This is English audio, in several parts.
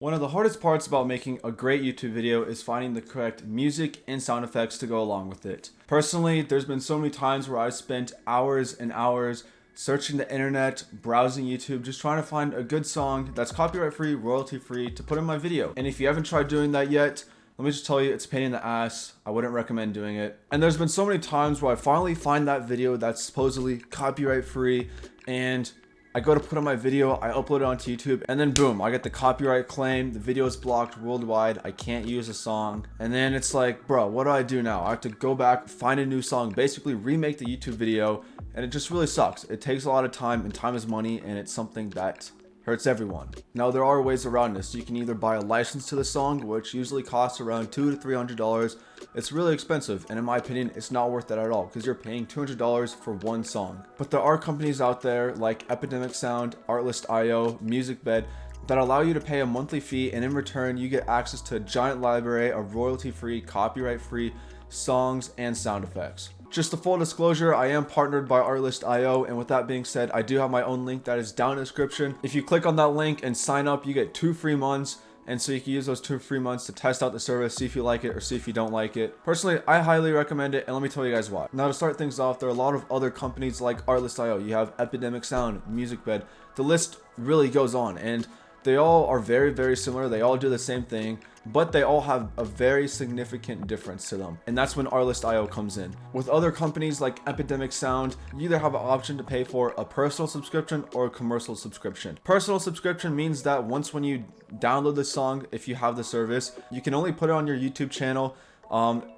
One of the hardest parts about making a great YouTube video is finding the correct music and sound effects to go along with it. Personally, there's been so many times where I've spent hours and hours searching the internet, browsing YouTube, just trying to find a good song that's copyright free, royalty free to put in my video. And if you haven't tried doing that yet, let me just tell you, it's a pain in the ass. I wouldn't recommend doing it. And there's been so many times where I finally find that video that's supposedly copyright free, and I go to put on my video, I upload it onto YouTube, and then boom, I get the copyright claim. The video is blocked worldwide. I can't use the song. And then it's like, bro, what do I do now? I have to go back, find a new song, basically remake the YouTube video, and it just really sucks. It takes a lot of time, and time is money, and it's something that hurts everyone. Now, there are ways around this. You can either buy a license to the song, which usually costs around $200 to $300. It's really expensive, and in my opinion, it's not worth it at all because you're paying $200 for one song. But there are companies out there like EPIDEMIC Sound, Artlist.io, MusicBed that allow you to pay a monthly fee, and in return, you get access to a giant library of royalty-free, copyright-free songs and sound effects. Just a full disclosure, I am partnered by Artlist.io, and with that being said, I do have my own link that is down in the description. If you click on that link and sign up, you get 2 free months, and so you can use those 2 free months to test out the service, see if you like it or see if you don't like it. Personally, I highly recommend it, and let me tell you guys why. Now, to start things off, there are a lot of other companies like Artlist.io. You have EPIDEMIC Sound, MusicBed. The list really goes on, and they all are very, very similar. They all do the same thing, but they all have a very significant difference to them. And that's when Artlist.io comes in. With other companies like EPIDEMIC Sound, you either have an option to pay for a personal subscription or a commercial subscription. Personal subscription means that when you download the song, if you have the service, you can only put it on your YouTube channel,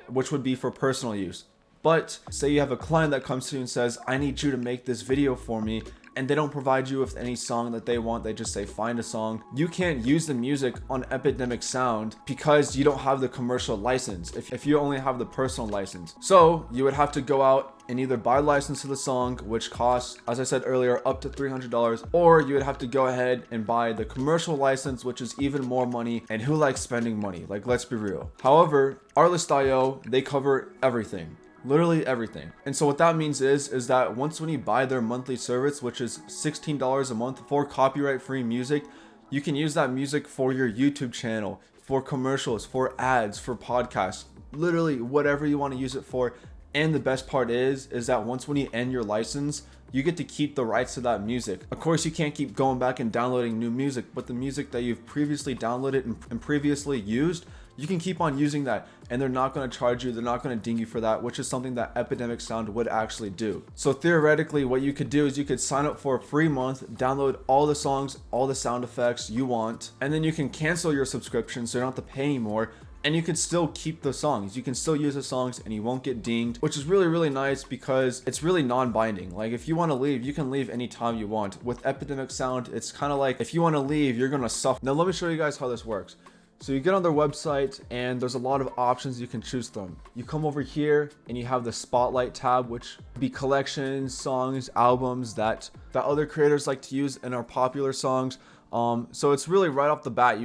which would be for personal use. But say you have a client that comes to you and says, I need you to make this video for me, and they don't provide you with any song that they want. They just say, find a song. You can't use the music on EPIDEMIC Sound because you don't have the commercial license if you only have the personal license. So you would have to go out and either buy a license to the song, which costs, as I said earlier, up to $300, or you would have to go ahead and buy the commercial license, which is even more money. And who likes spending money? Like, let's be real. However, Artlist.io, they cover everything. Literally everything. And so what that means is that when you buy their monthly service, which is $16 a month for copyright free music, you can use that music for your YouTube channel, for commercials, for ads, for podcasts, literally whatever you want to use it for. And the best part is that when you end your license, you get to keep the rights to that music. Of course, you can't keep going back and downloading new music, but the music that you've previously downloaded and previously used, you can keep on using that, and they're not going to charge you, they're not going to ding you for that, which is something that EPIDEMIC Sound would actually do. So theoretically, what you could do is you could sign up for a free month, download all the songs, all the sound effects you want, and then you can cancel your subscription so you don't have to pay anymore. And you can still keep the songs. You can still use the songs and you won't get dinged, which is really, really nice because it's really non-binding. Like, if you want to leave, you can leave anytime you want. With EPIDEMIC Sound, it's kind of like if you want to leave, you're going to suffer. Now, let me show you guys how this works. So you get on their website and there's a lot of options you can choose from. You come over here and you have the Spotlight tab, which be collections, songs, albums that other creators like to use and are popular songs. So it's really right off the bat,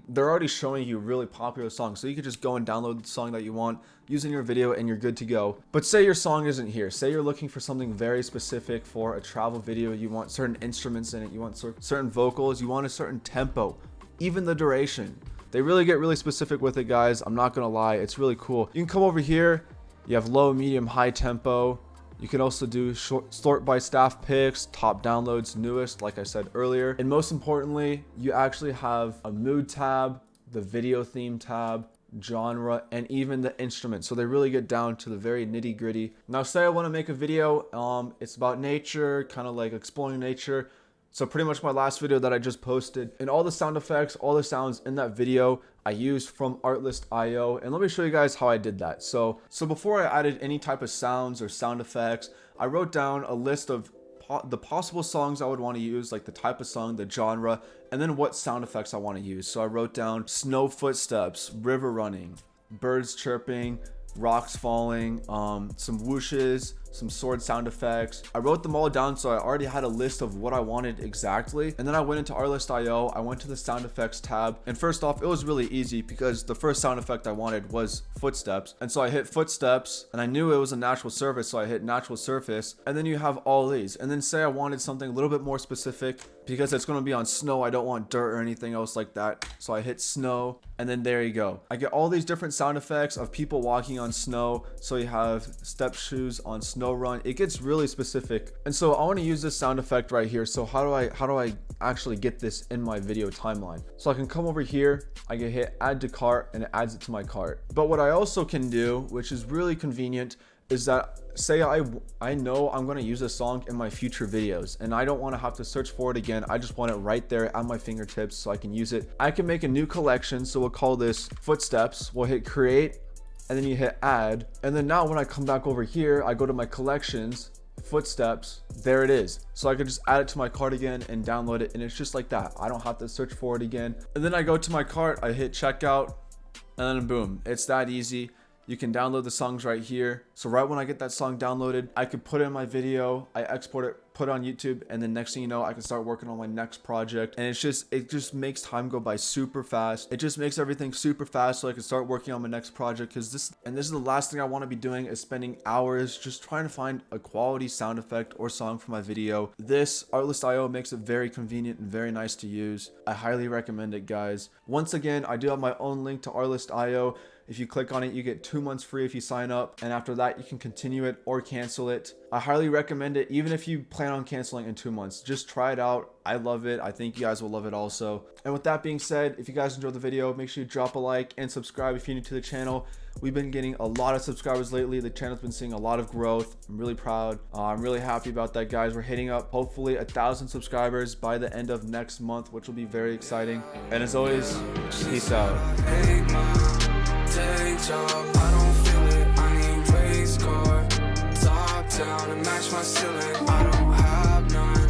they're already showing you really popular songs. So you could just go and download the song that you want, use in your video, and you're good to go. But say your song isn't here. Say you're looking for something very specific for a travel video. You want certain instruments in it. You want certain vocals. You want a certain tempo, even the duration. They really get really specific with it, guys. I'm not gonna lie, it's really cool. You can come over here. You have low, medium, high tempo. You can also do sort by staff picks, top downloads, newest, like I said earlier. And most importantly, you actually have a mood tab, the video theme tab, genre, and even the instrument. So they really get down to the very nitty gritty. Now, say I want to make a video, it's about nature, kind of like exploring nature. So pretty much my last video that I just posted, and all the sound effects, all the sounds in that video I used from Artlist.io. And let me show you guys how I did that. So before I added any type of sounds or sound effects, I wrote down a list of the possible songs I would want to use, like the type of song, the genre, and then what sound effects I want to use. So I wrote down snow footsteps, river running, birds chirping, rocks falling, some whooshes, some sword sound effects. I wrote them all down, so I already had a list of what I wanted exactly. And then I went into Artlist.io, I went to the sound effects tab, and first off, it was really easy because the first sound effect I wanted was footsteps. And so I hit footsteps, and I knew it was a natural surface, so I hit natural surface. And then you have all these. And then say I wanted something a little bit more specific because it's going to be on snow. I don't want dirt or anything else like that. So I hit snow, and then there you go. I get all these different sound effects of people walking on snow. So you have step shoes on snow run. It gets really specific. And so I want to use this sound effect right here. So how do I actually get this in my video timeline? So I can come over here, I can hit add to cart, and it adds it to my cart. But what I also can do, which is really convenient, is that say I know I'm going to use a song in my future videos and I don't want to have to search for it again. I just want it right there at my fingertips so I can use it. I can make a new collection, so we'll call this footsteps. We'll hit create, and then you hit add, and then now when I come back over here, I go to my collections, footsteps, there it is. So I could just add it to my cart again and download it, and it's just like that. I don't have to search for it again. And then I go to my cart, I hit checkout, and then boom, it's that easy. You can download the songs right here. So right when I get that song downloaded, I could put it in my video, I export it, put it on YouTube, and then next thing you know, I can start working on my next project. And it just makes time go by super fast. It just makes everything super fast so I can start working on my next project, because this is the last thing I want to be doing, is spending hours just trying to find a quality sound effect or song for my video. This Artlist.io makes it very convenient and very nice to use. I highly recommend it, guys. Once again, I do have my own link to Artlist.io. If you click on it, you get 2 months free if you sign up, and after that you can continue it or cancel it. I highly recommend it, even if you plan on canceling in 2 months. Just try it out. I love it. I think you guys will love it also. And with that being said, if you guys enjoyed the video, make sure you drop a like and subscribe if you're new to the channel. We've been getting a lot of subscribers lately. The channel's been seeing a lot of growth. I'm really proud. I'm really happy about that, guys. We're hitting up hopefully 1,000 subscribers by the end of next month, which will be very exciting. And as always, peace out. Day job, I don't feel it, I need race car, top down and match my ceiling, I don't have none.